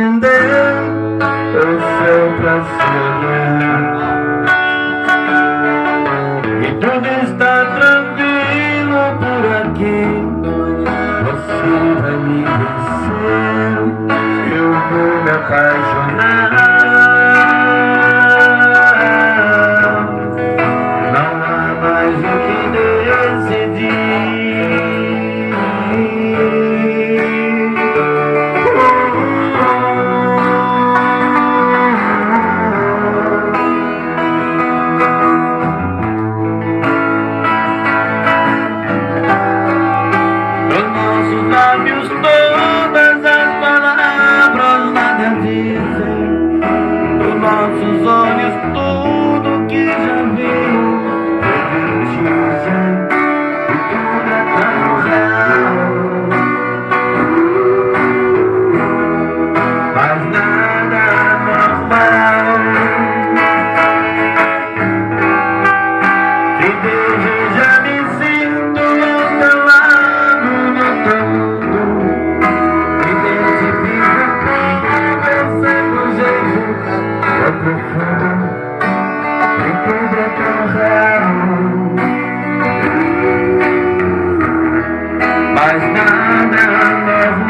acender o seu prazer. E tudo está tranquilo por aqui. Você vai me vencer, eu vou me apaixonar. Não há mais o que decidir. Nos nossos lábios todas as palavras nada dizem. Nos nossos olhos tudo que já vimos dizem. E tudo é tão real, mas nada normal. Te vejo e já me sinto ao teu lado, no teu mundo. Me identifico com você do jeito tão profundo. E tudo é tão real, mas nada normal.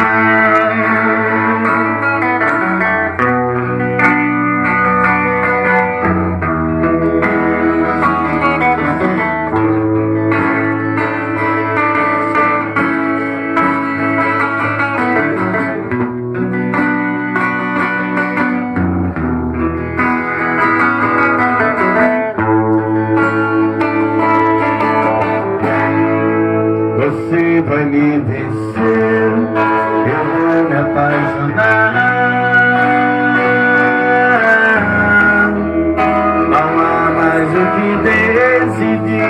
Você vai me vencer, eu vou me apaixonar. Não há mais o que decidir.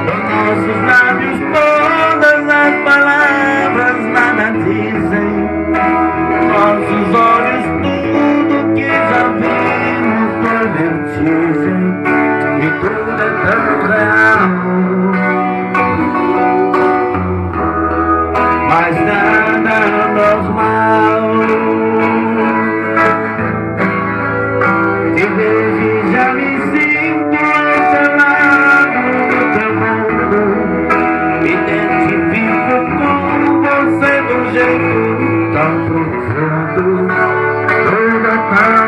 Nos nossos lábios todas as palavras nada dizem. Nossos olhos tudo que já vimos dizem. E tudo é tão real, mas nada normal. Te vejo e já me sinto ao teu lado, no teu mundo. Me identifico com você do jeito tão profundo. Tudo é tão